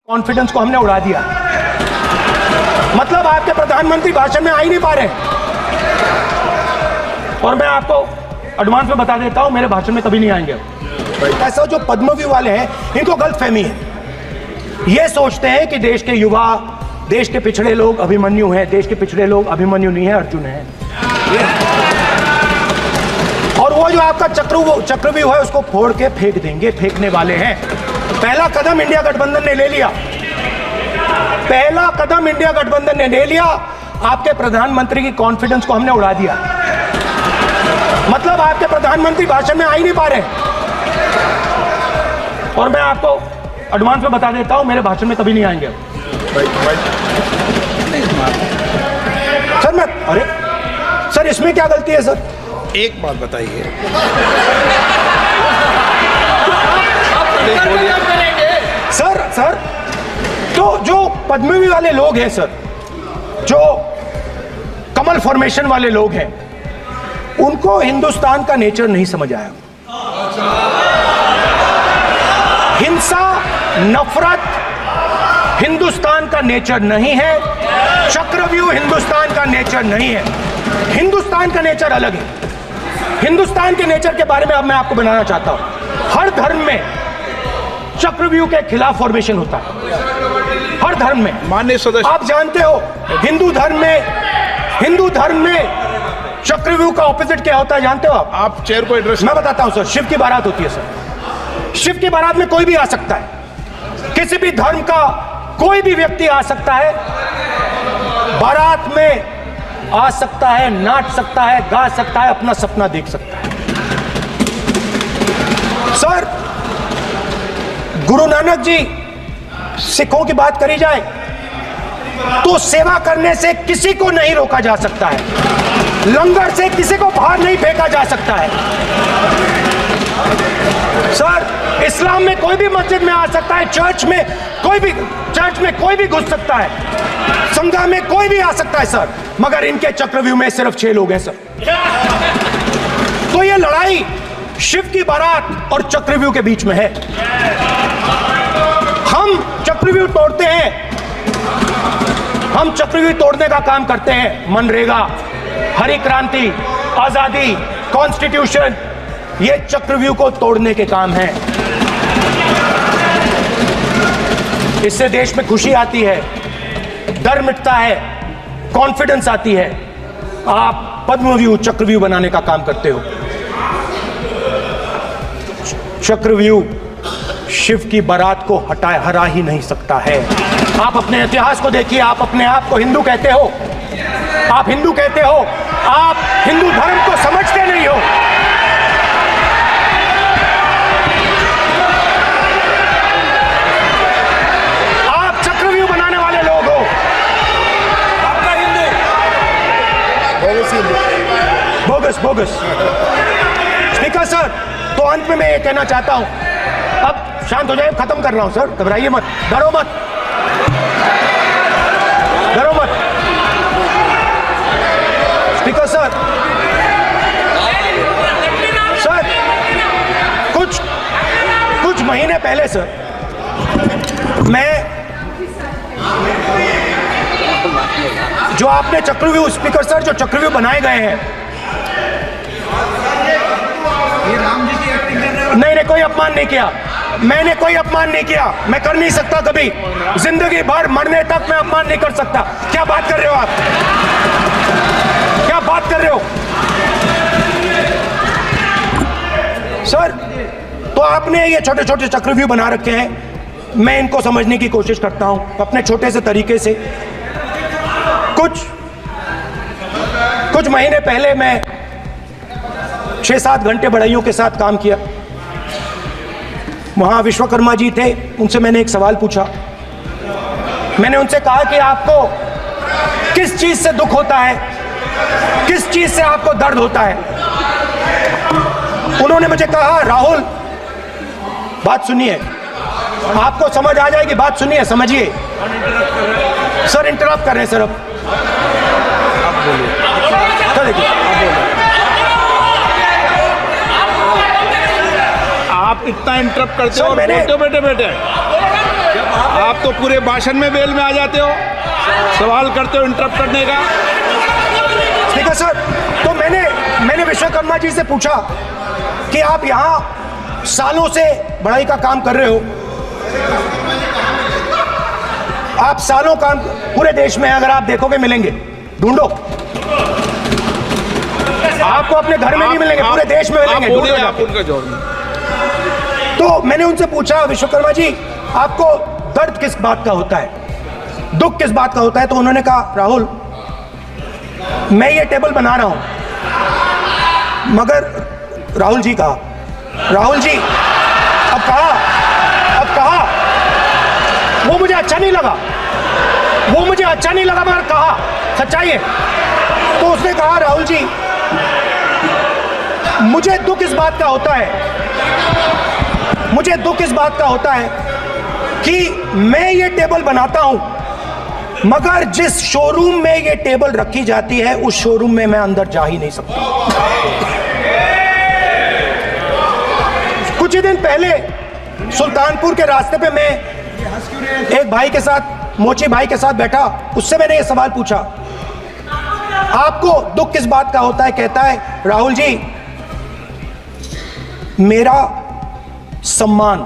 Confidence को हमने उड़ा दिया। मतलब आपके प्रधानमंत्री भाषण में आ ही नहीं पा रहे। और मैं आपको एडवांस में बता देता हूं, मेरे भाषण में कभी नहीं आएंगे। ऐसा जो पद्मवी वाले हैं, इनको गलतफहमी है। ये सोचते हैं कि देश के युवा, देश के पिछड़े लोग अभिमन्यु हैं। देश के पिछड़े लोग अभिमन्यु नहीं है, अर्जुन है। और वो जो आपका चक्रव्यूह है, उसको फोड़ के फेंक देंगे, फेंकने वाले हैं। पहला कदम इंडिया गठबंधन ने ले लिया। पहला कदम इंडिया गठबंधन ने ले लिया। आपके प्रधानमंत्री की कॉन्फिडेंस को हमने उड़ा दिया। मतलब आपके प्रधानमंत्री भाषण में आ ही नहीं पा रहे। और मैं आपको एडवांस में बता देता हूं, मेरे भाषण में कभी नहीं आएंगे। सर अरे सर, इसमें क्या गलती है सर? एक बात बताइए। सर तो जो पद्मवी वाले लोग हैं सर, जो कमल फॉर्मेशन वाले लोग हैं, उनको हिंदुस्तान का नेचर नहीं समझ आया। हिंसा, नफरत हिंदुस्तान का नेचर नहीं है। चक्रव्यूह हिंदुस्तान का नेचर नहीं है। हिंदुस्तान का नेचर अलग है। हिंदुस्तान के नेचर के बारे में अब मैं आपको बनाना चाहता हूं। हर धर्म में चक्रव्यूह के खिलाफ फॉर्मेशन होता है। हर धर्म में। माननीय सदस्य, आप जानते हो हिंदू धर्म में चक्रव्यूह का ऑपोजिट क्या होता है, जानते हो आप चेयर को एड्रेस। मैं बताता हूं सर। शिव की बारात होती है सर। शिव की बारात में कोई भी आ सकता है। किसी भी धर्म का कोई भी व्यक्ति आ सकता है, बारात में आ सकता है, नाच सकता है, गा सकता है, अपना सपना देख सकता है। सर, गुरु नानक जी, सिखों की बात करी जाए तो सेवा करने से किसी को नहीं रोका जा सकता है। लंगर से किसी को बाहर नहीं फेंका जा सकता है। सर, इस्लाम में कोई भी मस्जिद में आ सकता है, चर्च में कोई भी घुस सकता है, संघा में कोई भी आ सकता है सर। मगर इनके चक्रव्यूह में सिर्फ 6 लोग हैं सर। तो ये लड़ाई शिव की बारात और चक्रव्यूह के बीच में है। हम चक्रव्यूह तोड़ते हैं। हम चक्रव्यूह तोड़ने का काम करते हैं। मनरेगा, हरी क्रांति, आजादी, कॉन्स्टिट्यूशन, ये चक्रव्यूह को तोड़ने के काम हैं। इससे देश में खुशी आती है, डर मिटता है, कॉन्फिडेंस आती है। आप पद्मव्यूह चक्रव्यूह बनाने का काम करते हो। चक्रव्यूह शिव की बारात को हरा ही नहीं सकता है। आप अपने इतिहास को देखिए। आप अपने आप को हिंदू कहते हो। आप हिंदू कहते हो। आप हिंदू धर्म को समझते नहीं हो। आप चक्रव्यूह बनाने वाले लोग हो। आपका हिंदू बोगस। स्पीकर सर, तो अंत में मैं ये कहना चाहता हूं, अब शांत हो जाए, खत्म कर रहा हूं सर, घबराइए मत, डरो मत। स्पीकर सर, कुछ महीने पहले सर, मैं जो आपने चक्रव्यूह, स्पीकर सर, जो चक्रव्यूह बनाए गए हैं, नहीं, कोई अपमान नहीं किया। मैंने कोई अपमान नहीं किया। मैं कर नहीं सकता कभी। जिंदगी भर मरने तक मैं अपमान नहीं कर सकता। क्या बात कर रहे हो आप? क्या बात कर रहे हो सर? तो आपने ये छोटे छोटे चक्रव्यूह बना रखे हैं। मैं इनको समझने की कोशिश करता हूं अपने छोटे से तरीके से। कुछ महीने पहले मैं 6-7 घंटे बढ़इयों के साथ काम किया। वहां विश्वकर्मा जी थे। उनसे मैंने एक सवाल पूछा। मैंने उनसे कहा कि आपको किस चीज से दुख होता है, किस चीज से आपको दर्द होता है? उन्होंने मुझे कहा, राहुल, बात सुनिए, आपको समझ आ जाएगी, बात सुनिए, समझिए। सर, इंटरप्ट कर रहे हैं सर। अब देखिए, आप इतना इंटरप्ट करते हो और मैंने बैठे आप तो पूरे भाषण में बेल में आ जाते हो, सवाल करते हो इंटरप्ट करने का। स्पीकर सर, तो मैंने विश्वकर्मा जी से पूछा कि आप यहाँ सालों से बढ़ाई का काम कर रहे हो, आप सालों काम पूरे देश में अगर आप देखोगे मिलेंगे, ढूंढो, आपको अपने घर में नहीं मिलेंगे, पूरे देश में मिलेंगे, ढूंढो आप जाके। उनका जवाब। तो मैंने उनसे पूछा, विश्वकर्मा जी आपको दर्द किस बात का होता है, दुख किस बात का होता है? तो उन्होंने कहा, राहुल मैं ये टेबल बना रहा हूं, मगर राहुल जी कहा, राहुल जी अब कहा वो मुझे अच्छा नहीं लगा, मगर कहा सच्चाई है। तो उसने कहा, राहुल जी मुझे दुख इस बात का होता है कि मैं ये टेबल बनाता हूं, मगर जिस शोरूम में ये टेबल रखी जाती है उस शोरूम में मैं अंदर जा ही नहीं सकता। कुछ ही दिन पहले सुल्तानपुर के रास्ते पे मैं एक भाई के साथ, मोची भाई के साथ बैठा, उससे मैंने ये सवाल पूछा, आपको दुख किस बात का होता है? कहता है, राहुल जी मेरा सम्मान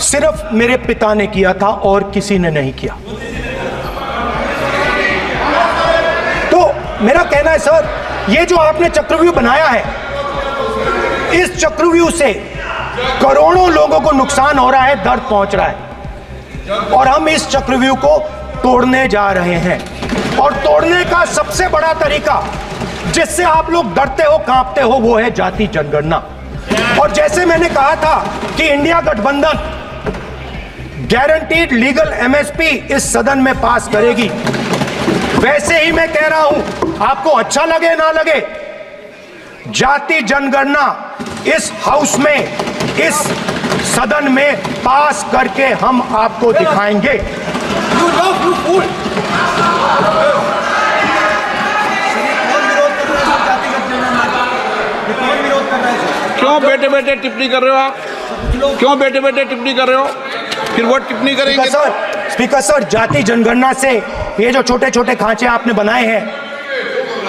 सिर्फ मेरे पिता ने किया था और किसी ने नहीं किया। तो मेरा कहना है सर, ये जो आपने चक्रव्यूह बनाया है, इस चक्रव्यूह से करोड़ों लोगों को नुकसान हो रहा है, दर्द पहुंच रहा है, और हम इस चक्रव्यूह को तोड़ने जा रहे हैं। और तोड़ने का सबसे बड़ा तरीका जिससे आप लोग डरते हो, कांपते हो, वो है जाति जनगणना। और जैसे मैंने कहा था कि इंडिया गठबंधन गारंटीड लीगल एमएसपी इस सदन में पास करेगी, वैसे ही मैं कह रहा हूं, आपको अच्छा लगे ना लगे, जाति जनगणना इस हाउस में, इस सदन में पास करके हम आपको दिखाएंगे। क्यों बेटे बेटे टिप्पणी कर रहे हो आप? क्यों बेटे बेटे टिप्पणी कर रहे हो? फिर वो टिप्पणी करेंगे। स्पीकर सर, जाति जनगणना से ये जो छोटे छोटे खांचे आपने बनाए हैं,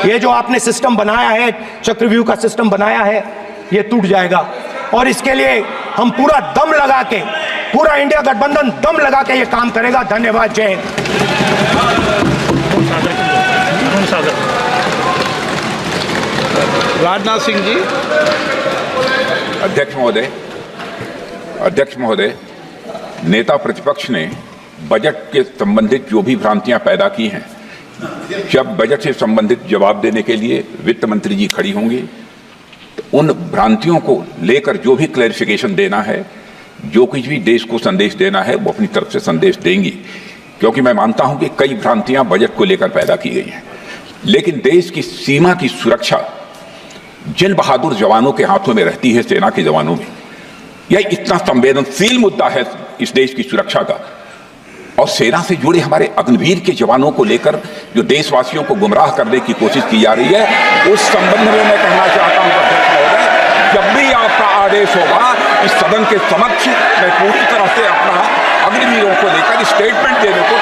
ये जो आपने सिस्टम बनाया है, चक्रव्यूह का सिस्टम बनाया है, ये टूट जाएगा। और इसके लिए हम पूरा दम लगा के, पूरा इंडिया गठबंधन दम लगा के ये काम करेगा। धन्यवाद, जय हिंद। राजनाथ सिंह जी। अध्यक्ष महोदय, नेता प्रतिपक्ष ने बजट के संबंधित जो भी भ्रांतियां पैदा की हैं, जब बजट से संबंधित जवाब देने के लिए वित्त मंत्री जी खड़ी होंगी, तो उन भ्रांतियों को लेकर जो भी क्लैरिफिकेशन देना है, जो कुछ भी देश को संदेश देना है, वो अपनी तरफ से संदेश देंगी। क्योंकि मैं मानता हूं कि कई भ्रांतियां बजट को लेकर पैदा की गई हैं, लेकिन देश की सीमा की सुरक्षा जिन बहादुर जवानों के हाथों में रहती है, सेना के जवानों में, यह इतना संवेदनशील मुद्दा है इस देश की सुरक्षा का, और सेना से जुड़े हमारे अग्निवीर के जवानों को लेकर जो देशवासियों को गुमराह करने की कोशिश की जा रही है, उस संबंध में मैं कहना चाहता हूं अध्यक्ष महोदय, जब भी आपका आदेश होगा, इस सदन के समक्ष मैं पूरी तरह से अपना अग्निवीरों को लेकर स्टेटमेंट देने को